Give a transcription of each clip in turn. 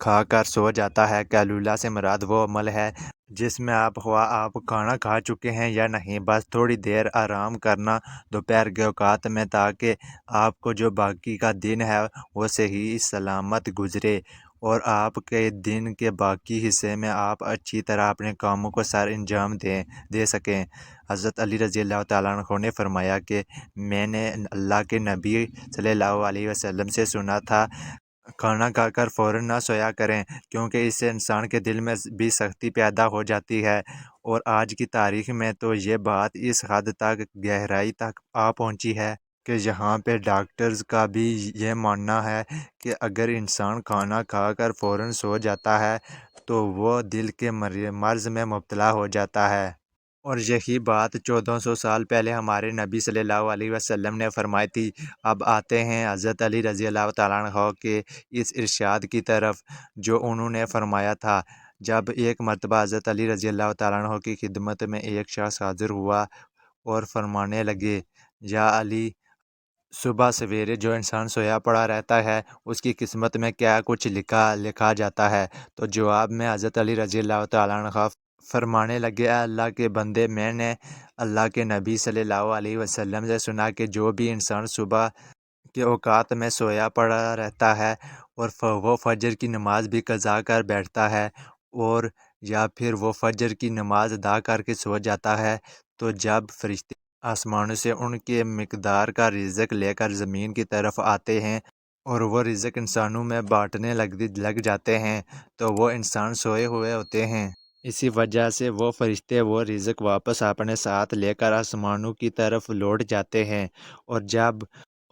کھا کر سو جاتا ہے۔ قیلولہ سے مراد وہ عمل ہے جس میں خواہ آپ کھانا کھا چکے ہیں یا نہیں، بس تھوڑی دیر آرام کرنا دوپہر کے اوقات میں، تاکہ آپ کو جو باقی کا دن ہے وہ صحیح سلامت گزرے اور آپ کے دن کے باقی حصے میں آپ اچھی طرح اپنے کاموں کو سر انجام دے سکیں۔ حضرت علی رضی اللہ تعالیٰ عنہ نے فرمایا کہ میں نے اللہ کے نبی صلی اللہ علیہ وسلم سے سنا تھا، کھانا کھا کر فوراً نہ سویا کریں، کیونکہ اس سے انسان کے دل میں بھی سختی پیدا ہو جاتی ہے۔ اور آج کی تاریخ میں تو یہ بات اس حد تک گہرائی تک آ پہنچی ہے کہ یہاں پہ ڈاکٹرز کا بھی یہ ماننا ہے کہ اگر انسان کھانا کھا کر فوراً سو جاتا ہے تو وہ دل کے مرض میں مبتلا ہو جاتا ہے۔ اور یہی بات 1400 سال پہلے ہمارے نبی صلی اللہ علیہ وسلم نے فرمائی تھی۔ اب آتے ہیں حضرت علی رضی اللہ تعالیٰ عنہ کے اس ارشاد کی طرف جو انہوں نے فرمایا تھا۔ جب ایک مرتبہ حضرت علی رضی اللہ تعالیٰ عنہ کی خدمت میں ایک شخص حاضر ہوا اور فرمانے لگے، یا علی، صبح سویرے جو انسان سویا پڑا رہتا ہے اس کی قسمت میں کیا کچھ لکھا جاتا ہے؟ تو جواب میں حضرت علی رضی اللہ تعالیٰ عنہ فرمانے لگے، اے اللہ کے بندے، میں نے اللہ کے نبی صلی اللہ علیہ وسلم سے سنا کہ جو بھی انسان صبح کے اوقات میں سویا پڑا رہتا ہے اور وہ فجر کی نماز بھی قضا کر بیٹھتا ہے، اور یا پھر وہ فجر کی نماز ادا کر کے سو جاتا ہے، تو جب فرشتے آسمانوں سے ان کے مقدار کا رزق لے کر زمین کی طرف آتے ہیں اور وہ رزق انسانوں میں بانٹنے لگ جاتے ہیں، تو وہ انسان سوئے ہوئے ہوتے ہیں۔ اسی وجہ سے وہ فرشتے وہ رزق واپس اپنے ساتھ لے کر آسمانوں کی طرف لوٹ جاتے ہیں، اور جب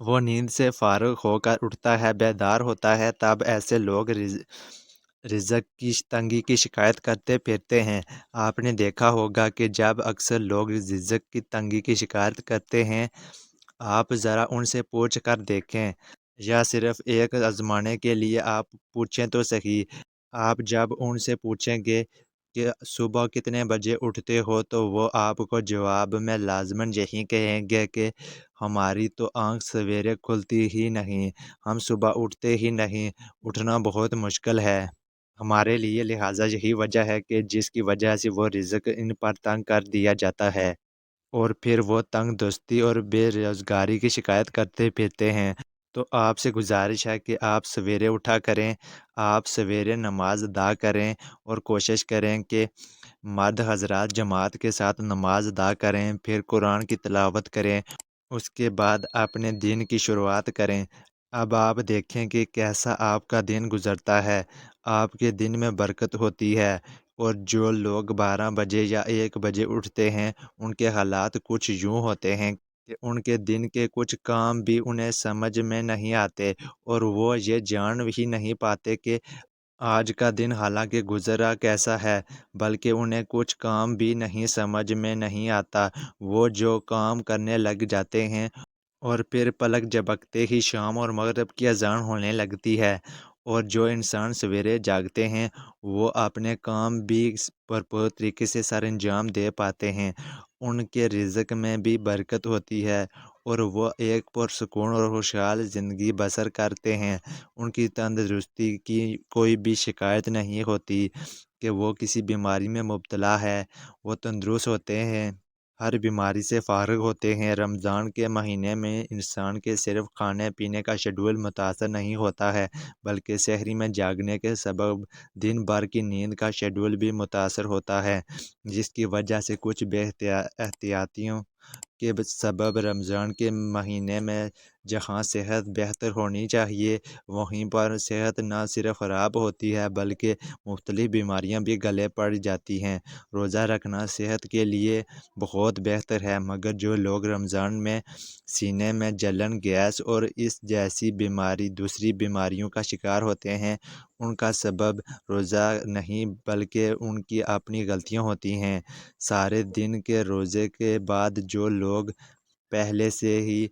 وہ نیند سے فارغ ہو کر اٹھتا ہے، بیدار ہوتا ہے، تب ایسے لوگ رزق کی تنگی کی شکایت کرتے پھرتے ہیں۔ آپ نے دیکھا ہوگا کہ جب اکثر لوگ رزق کی تنگی کی شکایت کرتے ہیں، آپ ذرا ان سے پوچھ کر دیکھیں، یا صرف ایک آزمانے کے لیے آپ پوچھیں تو صحیح۔ آپ جب ان سے پوچھیں گے کہ صبح کتنے بجے اٹھتے ہو، تو وہ آپ کو جواب میں لازماً یہی کہیں گے کہ ہماری تو آنکھ سویرے کھلتی ہی نہیں، ہم صبح اٹھتے ہی نہیں، اٹھنا بہت مشکل ہے ہمارے لیے، لہٰذا یہی وجہ ہے کہ جس کی وجہ سے وہ رزق ان پر تنگ کر دیا جاتا ہے، اور پھر وہ تنگ دستی اور بے روزگاری کی شکایت کرتے پھرتے ہیں۔ تو آپ سے گزارش ہے کہ آپ سویرے اٹھا کریں، آپ سویرے نماز ادا کریں، اور کوشش کریں کہ مرد حضرات جماعت کے ساتھ نماز ادا کریں، پھر قرآن کی تلاوت کریں، اس کے بعد اپنے دن کی شروعات کریں۔ اب آپ دیکھیں کہ کیسا آپ کا دن گزرتا ہے، آپ کے دن میں برکت ہوتی ہے۔ اور جو لوگ 12 بجے یا 1 بجے اٹھتے ہیں، ان کے حالات کچھ یوں ہوتے ہیں کہ ان کے دن کے کچھ کام بھی انہیں سمجھ میں نہیں آتے، اور وہ یہ جان بھی نہیں پاتے کہ آج کا دن حالانکہ گزرا کیسا ہے، بلکہ انہیں کچھ کام بھی نہیں سمجھ میں نہیں آتا۔ وہ جو کام کرنے لگ جاتے ہیں، اور پھر پلک جھپکتے ہی شام اور مغرب کی اذان ہونے لگتی ہے۔ اور جو انسان سویرے جاگتے ہیں وہ اپنے کام بھی بھرپور طریقے سے سر انجام دے پاتے ہیں، ان کے رزق میں بھی برکت ہوتی ہے، اور وہ ایک پرسکون اور خوشحال زندگی بسر کرتے ہیں۔ ان کی تندرستی کی کوئی بھی شکایت نہیں ہوتی کہ وہ کسی بیماری میں مبتلا ہے، وہ تندرست ہوتے ہیں، ہر بیماری سے فارغ ہوتے ہیں۔ رمضان کے مہینے میں انسان کے صرف کھانے پینے کا شیڈول متاثر نہیں ہوتا ہے، بلکہ سحری میں جاگنے کے سبب دن بھر کی نیند کا شیڈول بھی متاثر ہوتا ہے، جس کی وجہ سے کچھ بے احتیاطیوں کے سبب رمضان کے مہینے میں جہاں صحت بہتر ہونی چاہیے، وہیں پر صحت نہ صرف خراب ہوتی ہے بلکہ مختلف بیماریاں بھی گلے پڑ جاتی ہیں۔ روزہ رکھنا صحت کے لیے بہت بہتر ہے، مگر جو لوگ رمضان میں سینے میں جلن، گیس اور اس جیسی دوسری بیماریوں کا شکار ہوتے ہیں، ان کا سبب روزہ نہیں بلکہ ان کی اپنی غلطیاں ہوتی ہیں۔ سارے دن کے روزے کے بعد جو لوگ پہلے سے ہی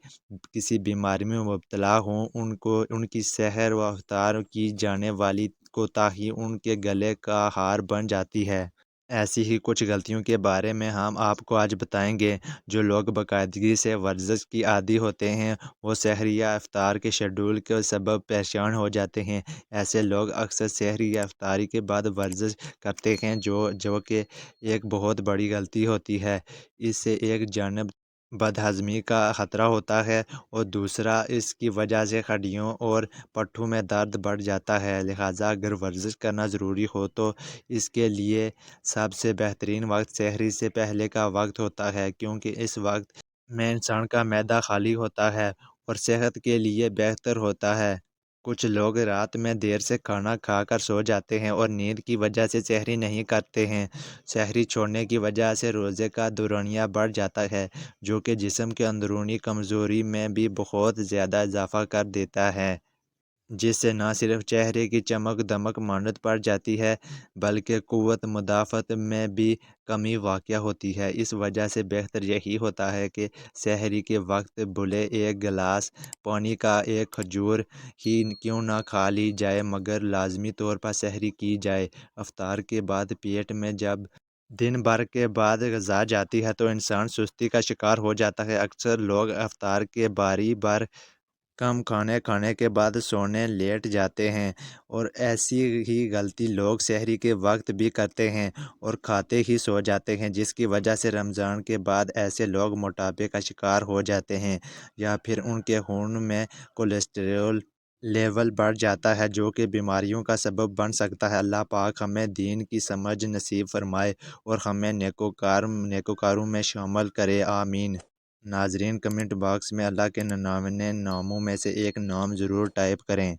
کسی بیماری میں مبتلا ہوں، ان کی سحر و افطار کی جانے والی کوتاہی ان کے گلے کا ہار بن جاتی ہے۔ ایسی ہی کچھ غلطیوں کے بارے میں ہم آپ کو آج بتائیں گے۔ جو لوگ باقاعدگی سے ورزش کی عادی ہوتے ہیں وہ سحری یا افطار کے شیڈول کے سبب پریشان ہو جاتے ہیں۔ ایسے لوگ اکثر سحری یا افطاری کے بعد ورزش کرتے ہیں جو کہ ایک بہت بڑی غلطی ہوتی ہے۔ اس سے ایک جانب بد ہضمی کا خطرہ ہوتا ہے اور دوسرا اس کی وجہ سے ہڈیوں اور پٹھوں میں درد بڑھ جاتا ہے۔ لہٰذا اگر ورزش کرنا ضروری ہو تو اس کے لیے سب سے بہترین وقت سحری سے پہلے کا وقت ہوتا ہے، کیونکہ اس وقت میں انسان کا معدہ خالی ہوتا ہے اور صحت کے لیے بہتر ہوتا ہے۔ کچھ لوگ رات میں دیر سے کھانا کھا کر سو جاتے ہیں اور نیند کی وجہ سے سحری نہیں کرتے ہیں۔ سحری چھوڑنے کی وجہ سے روزے کا دورانیہ بڑھ جاتا ہے، جو کہ جسم کے اندرونی کمزوری میں بھی بہت زیادہ اضافہ کر دیتا ہے، جس سے نہ صرف چہرے کی چمک دمک ماند پڑ جاتی ہے بلکہ قوت مدافعت میں بھی کمی واقع ہوتی ہے۔ اس وجہ سے بہتر یہی ہوتا ہے کہ سحری کے وقت بھلے ایک گلاس پانی کا ایک کھجور ہی کیوں نہ کھا لی جائے مگر لازمی طور پر سحری کی جائے۔ افطار کے بعد پیٹ میں جب دن بھر کے بعد غذا جاتی ہے تو انسان سستی کا شکار ہو جاتا ہے۔ اکثر لوگ افطار کے باری بار کم کھانے کھانے کے بعد سونے لیٹ جاتے ہیں اور ایسی ہی غلطی لوگ سحری کے وقت بھی کرتے ہیں اور کھاتے ہی سو جاتے ہیں، جس کی وجہ سے رمضان کے بعد ایسے لوگ موٹاپے کا شکار ہو جاتے ہیں یا پھر ان کے خون میں کولیسٹرول لیول بڑھ جاتا ہے، جو کہ بیماریوں کا سبب بن سکتا ہے۔ اللہ پاک ہمیں دین کی سمجھ نصیب فرمائے اور ہمیں نیکوکاروں میں شامل کرے، آمین۔ ناظرین، کمنٹ باکس میں اللہ کے 99 ناموں میں سے ایک نام ضرور ٹائپ کریں۔